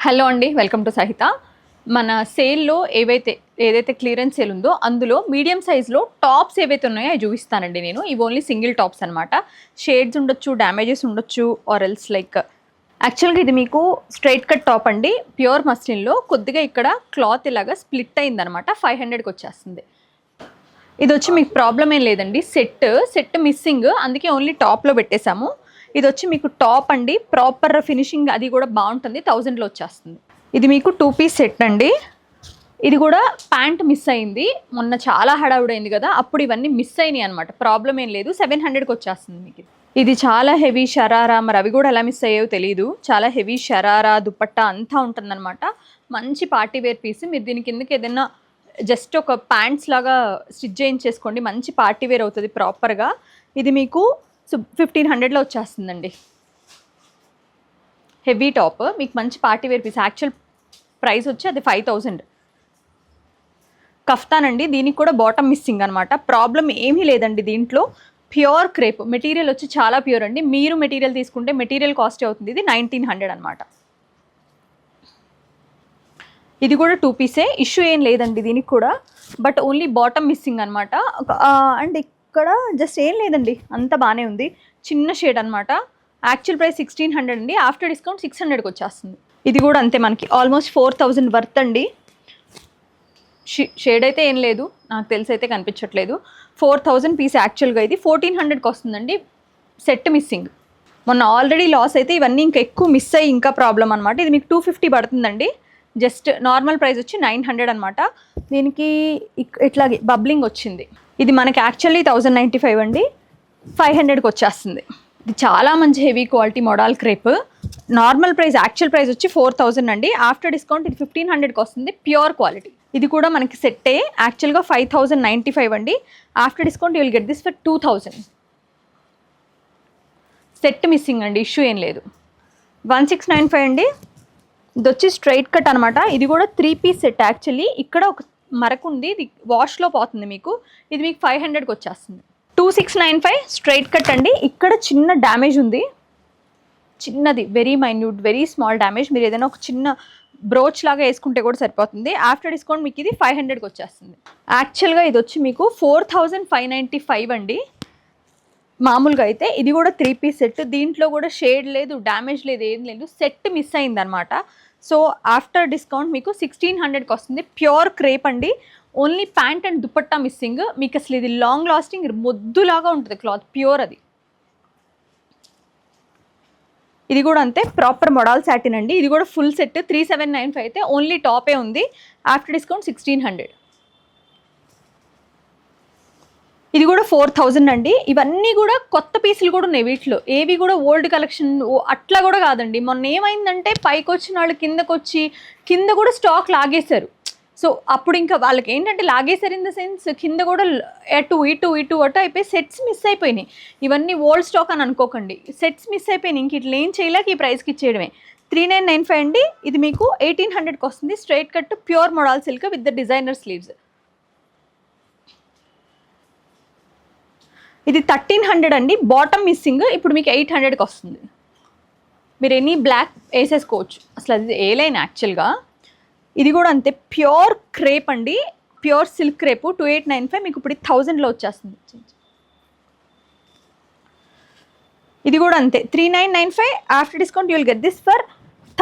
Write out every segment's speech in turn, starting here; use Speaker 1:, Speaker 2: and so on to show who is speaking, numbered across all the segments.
Speaker 1: Hello అండి, welcome to సహిత. మన సేల్లో ఏదైతే క్లియరెన్స్ సేల్ ఉందో అందులో మీడియం సైజ్లో టాప్స్ ఏవైతే ఉన్నాయో అవి చూపిస్తానండి నేను. ఇవి ఓన్లీ సింగిల్ టాప్స్ అనమాట. షేడ్స్ ఉండొచ్చు, డ్యామేజెస్ ఉండొచ్చు, ఆర్ ఎల్స్ లైక్ యాక్చువల్గా ఇది మీకు స్ట్రైట్ కట్ టాప్ అండి, ప్యూర్ మస్లిన్లో. కొద్దిగా ఇక్కడ క్లాత్ ఇలాగా స్ప్లిట్ అయిందనమాట. 500కి వచ్చేస్తుంది. ఇది వచ్చి మీకు ప్రాబ్లం ఏం లేదండి. సెట్ మిస్సింగ్, అందుకే ఓన్లీ టాప్లో పెట్టేశాము. ఇది వచ్చి మీకు టాప్ అండి, ప్రాపర్ ఫినిషింగ్ అది కూడా బాగుంటుంది. 1000లో వచ్చేస్తుంది. ఇది మీకు 2 పీస్ సెట్ అండి. ఇది కూడా ప్యాంట్ మిస్ అయింది మొన్న, చాలా హడావుడైంది కదా, అప్పుడు ఇవన్నీ మిస్ అయినాయి అనమాట. ప్రాబ్లం ఏం లేదు. 700కి వచ్చేస్తుంది మీకు. ఇది చాలా హెవీ షరారా, మరి అవి కూడా ఎలా మిస్ అయ్యాయో తెలియదు. చాలా హెవీ షరారా దుపట్టా అంతా ఉంటుందన్నమాట. మంచి పార్టీ వేర్ పీస్. మీరు దీని కిందకి ఏదైనా జస్ట్ ఒక ప్యాంట్స్ లాగా స్టిచ్ చేయించేసుకోండి, మంచి పార్టీ వేర్ అవుతుంది ప్రాపర్గా. ఇది మీకు 1500లో వచ్చేస్తుందండి. హెవీ టాప్ మీకు మంచి party wear piece. Actual price వచ్చి అది 5000. కఫ్తాన్ అండి, దీనికి కూడా బాటమ్ మిస్సింగ్ అనమాట. ప్రాబ్లం ఏమీ లేదండి దీంట్లో. ప్యూర్ క్రేప్ మెటీరియల్ వచ్చి చాలా ప్యూర్ అండి. మీరు మెటీరియల్ తీసుకుంటే మెటీరియల్ కాస్ట్ అవుతుంది. ఇది 1900 అనమాట. ఇది కూడా 2 పీసే, ఇష్యూ ఏం లేదండి దీనికి కూడా. బట్ ఓన్లీ బాటమ్ మిస్సింగ్ అనమాట. అండ్ ఇక్కడ జస్ట్ ఏం లేదండి, అంత బాగానే ఉంది. చిన్న షేడ్ అనమాట. యాక్చువల్ ప్రైస్ 1600 అండి, ఆఫ్టర్ డిస్కౌంట్ 600కి వచ్చేస్తుంది. ఇది కూడా అంతే, మనకి ఆల్మోస్ట్ 4000 వర్త్ అండి. షేడ్ అయితే ఏం లేదు, నాకు తెలిసి అయితే కనిపించట్లేదు. 4000 పీస్ యాక్చువల్గా. ఇది 1400కి వస్తుందండి. Set missing. మొన్న ఆల్రెడీ లాస్ అయితే ఇవన్నీ ఇంకా ఎక్కువ మిస్ అయ్యి ఇంకా ప్రాబ్లం అనమాట. ఇది మీకు 250 పడుతుందండి. జస్ట్ నార్మల్ ప్రైస్ వచ్చి 900 అనమాట. దీనికి ఇట్లాగే బబ్లింగ్ వచ్చింది. ఇది మనకి యాక్చువల్లీ 1095 అండి, 500కి వచ్చేస్తుంది. ఇది చాలా మంచి heavy quality model crepe. Normal price actual price వచ్చి 4000 అండి, ఆఫ్టర్ డిస్కౌంట్ ఇది 1500కి వస్తుంది. Pure quality. ఇది కూడా మనకి సెట్టే. యాక్చువల్గా 5095 అండి, after discount you will get this for 2000. Set missing అండి, ఇష్యూ ఏం లేదు. 1695 అండి. ఇది వచ్చి స్ట్రైట్ కట్ అనమాట. ఇది కూడా 3 పీస్ సెట్. యాక్చువల్లీ ఇక్కడ ఒక మరకు ఉంది, ఇది వాష్లో పోతుంది మీకు. ఇది మీకు 500కి వచ్చేస్తుంది. 2695 స్ట్రైట్ కట్ అండి. ఇక్కడ చిన్న డ్యామేజ్ ఉంది, చిన్నది, very minute, very small damage. మీరు ఏదైనా ఒక చిన్న బ్రోచ్ లాగా వేసుకుంటే కూడా సరిపోతుంది. ఆఫ్టర్ డిస్కౌంట్ మీకు ఇది 500కి వచ్చేస్తుంది. యాక్చువల్గా ఇది వచ్చి మీకు 4595 అండి మామూలుగా అయితే. ఇది కూడా 3 పీస్ సెట్. దీంట్లో కూడా షేడ్ లేదు, డ్యామేజ్ లేదు, ఏం లేదు. సెట్ మిస్ అయిందనమాట. సో ఆఫ్టర్ డిస్కౌంట్ మీకు 1600కి వస్తుంది. ప్యూర్ క్రేప్ అండి. Only pant and dupatta missing. మీకు అసలు ఇది లాంగ్ లాస్టింగ్ మొద్దులాగా ఉంటుంది క్లాత్, ప్యూర్ అది. ఇది కూడా అంతే, ప్రాపర్ మోడల్ సాటిన్ అండి. ఇది కూడా ఫుల్ సెట్ 3795 అయితే. ఓన్లీ టాపే ఉంది, ఆఫ్టర్ డిస్కౌంట్ 1600. ఇది కూడా 4000 అండి. ఇవన్నీ కూడా కొత్త పీసులు కూడా ఉన్నాయి వీటిలో. ఏవి కూడా ఓల్డ్ కలెక్షన్ అట్లా కూడా కాదండి. మొన్న ఏమైందంటే పైకి వచ్చిన వాళ్ళు కింద కూడా స్టాక్ లాగేశారు. సో అప్పుడు ఇంకా వాళ్ళకి ఏంటంటే లాగేశారు ఇన్ ద సెన్స్ కింద కూడా అటు అయిపోయి సెట్స్ మిస్ అయిపోయినాయి. ఇవన్నీ ఓల్డ్ స్టాక్ అని అనుకోకండి, సెట్స్ మిస్ అయిపోయినాయి. ఇంక ఇట్లా ఏం చేయలేక ఈ ప్రైస్కి ఇచ్చేయడమే. 3995 అండి. ఇది మీకు 1800కి వస్తుంది. Straight cut pure model silk with the designer sleeves. ఇది 1300 అండి, బాటమ్ మిస్సింగ్. ఇప్పుడు మీకు 800కి వస్తుంది. మీరు ఎనీ బ్లాక్ వేసేసుకోవచ్చు, అసలు అది ఏ లైన్ యాక్చువల్గా. ఇది కూడా అంతే, ప్యూర్ క్రేప్ అండి, ప్యూర్ సిల్క్ క్రేపు. 2895 మీకు ఇప్పుడు 1000లో వచ్చేస్తుంది. ఇది కూడా అంతే, 3995. After discount you will get this for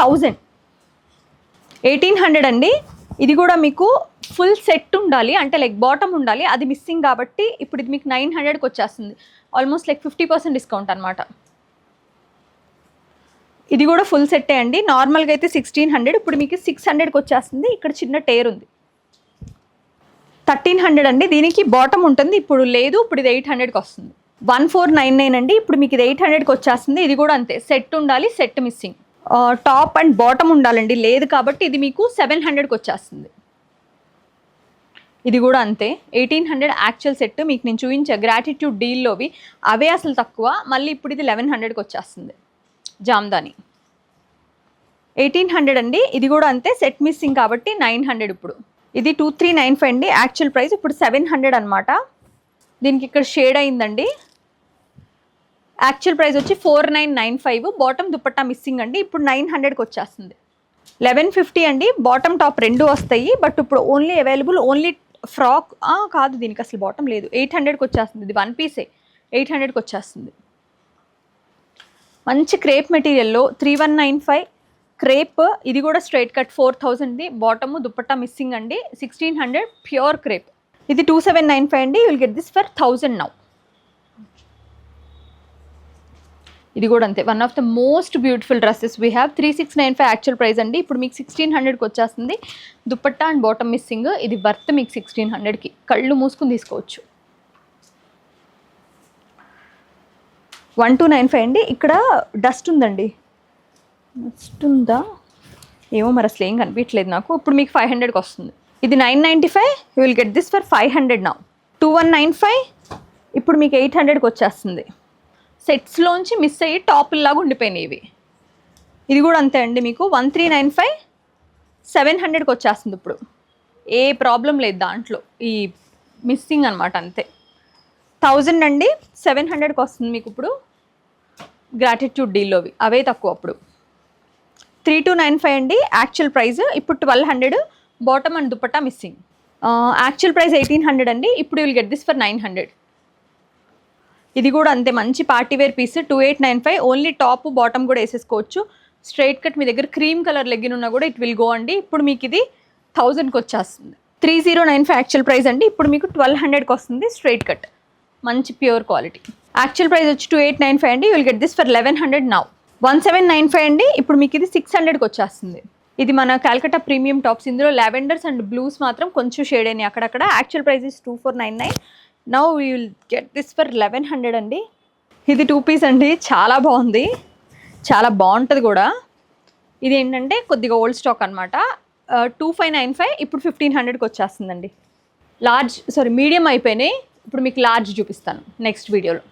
Speaker 1: 1000. 1800 అండి. ఇది కూడా మీకు ఫుల్ సెట్ ఉండాలి, అంటే లైక్ బాటమ్ ఉండాలి, అది మిస్సింగ్ కాబట్టి ఇప్పుడు ఇది మీకు 900కి వచ్చేస్తుంది. ఆల్మోస్ట్ లైక్ 50% డిస్కౌంట్ అనమాట. ఇది కూడా ఫుల్ సెట్టే అండి. నార్మల్గా అయితే 1600, ఇప్పుడు మీకు 600కి వచ్చేస్తుంది. ఇక్కడ చిన్న టేర్ ఉంది. 1300 అండి. దీనికి బాటమ్ ఉంటుంది, ఇప్పుడు లేదు. ఇప్పుడు ఇది 800కి వస్తుంది. 1499 అండి. ఇప్పుడు మీకు ఇది 800కి వచ్చేస్తుంది. ఇది కూడా అంతే, సెట్ ఉండాలి, set missing. Top and bottom ఉండాలండి, లేదు కాబట్టి ఇది మీకు 700కి వచ్చేస్తుంది. ఇది కూడా అంతే, 1800 యాక్చువల్ సెట్. మీకు నేను చూపించా గ్రాటిట్యూడ్ డీల్లోవి, అవే అసలు తక్కువ. మళ్ళీ ఇప్పుడు ఇది 1100కి వచ్చేస్తుంది. జామ్దాని 1800 అండి. ఇది కూడా అంతే, సెట్ మిస్సింగ్ కాబట్టి 900. ఇప్పుడు ఇది 2395 అండి. యాక్చువల్ ప్రైస్ ఇప్పుడు 700 అనమాట. దీనికి ఇక్కడ షేడ్ అయిందండి. యాక్చువల్ ప్రైస్ వచ్చి 4995, బాటమ్ దుపట్టా మిస్సింగ్ అండి. ఇప్పుడు 900కి వచ్చేస్తుంది. 1150 అండి. బాటమ్ టాప్ రెండు వస్తాయి. బట్ ఇప్పుడు ఓన్లీ అవైలబుల్ ఓన్లీ ఫ్రాక్ కాదు, దీనికి అసలు బాటమ్ లేదు. 800కి వచ్చేస్తుంది. ఇది 1 పీసే 800కి వచ్చేస్తుంది. మంచి క్రేప్ మెటీరియల్లో 3195 క్రేప్. ఇది కూడా స్ట్రైట్ కట్ 4000ది. బాటము దుపట్టా మిస్సింగ్ అండి. 1600 ప్యూర్ క్రేప్. ఇది 2795 అండి. You will get this for 1000 now. ఇది కూడా అంతే, one of the most beautiful dresses we have. 3695 actual price అండి. ఇప్పుడు మీకు 1600కి వచ్చేస్తుంది. Dupatta and bottom missing. ఇది వర్త్ మీకు 1600కి. కళ్ళు మూసుకుని తీసుకోవచ్చు. 1295 అండి. ఇక్కడ డస్ట్ ఉందండి. డస్ట్ ఉందా ఏమో మరి, అసలు ఏం కనిపించలేదు నాకు. ఇప్పుడు మీకు 500కి వస్తుంది. ఇది 995. You will get this for 500 now. 2195. ఇప్పుడు మీకు 800కి వచ్చేస్తుంది. సెట్స్లోంచి మిస్ అయ్యి టాపుల్లాగా ఉండిపోయినాయి ఇవి. ఇది కూడా అంతే అండి. మీకు 1395 700కి వచ్చేస్తుంది. ఇప్పుడు ఏ ప్రాబ్లం లేదు దాంట్లో, ఈ మిస్సింగ్ అనమాట అంతే. 1000 అండి. 700కి వస్తుంది మీకు ఇప్పుడు. గ్రాటిట్యూడ్ డీల్లోవి అవే తక్కువ. అప్పుడు 3295 అండి యాక్చువల్ ప్రైస్. ఇప్పుడు 1200. Bottom and dupatta missing. Actual price 1800 అండి. ఇప్పుడు విల్ గెట్ దిస్ ఫర్ 900. ఇది కూడా అంతే, మంచి party wear piece. 2895. Only top bottom కూడా వేసేసుకోవచ్చు. స్ట్రైట్ కట్ మీ దగ్గర క్రీమ్ కలర్ లెగ్గిన్ ఉన్నా కూడా ఇట్ విల్ గో అండి. ఇప్పుడు మీకు ఇది 1000కి వచ్చేస్తుంది. 3095 యాక్చువల్ ప్రైస్ అండి. ఇప్పుడు మీకు 1200కి వస్తుంది. స్ట్రైట్ కట్ మంచి ప్యూర్ క్వాలిటీ. యాక్చువల్ ప్రైస్ వచ్చి 2895 అండి. You will get this for 1100 now. 1795 అండి. ఇప్పుడు మీకు ఇది 600కి వచ్చేస్తుంది. ఇది మన కాల్కటా ప్రీమియం టాప్స్. ఇందులో లావెండర్స్ అండ్ బ్లూస్ మాత్రం కొంచెం షేడ్ అయినాయి అక్కడక్కడ. Actual price is 2499. Now we will get this for 1100 అండి. ఇది 2 పీస్ అండి. చాలా బాగుంది, చాలా బాగుంటుంది కూడా. ఇది ఏంటంటే కొద్దిగా ఓల్డ్ స్టాక్ అనమాట. 2595. ఇప్పుడు 1500కి వచ్చేస్తుందండి. మీడియం అయిపోయినాయి. ఇప్పుడు మీకు లార్జ్ చూపిస్తాను నెక్స్ట్ వీడియోలో.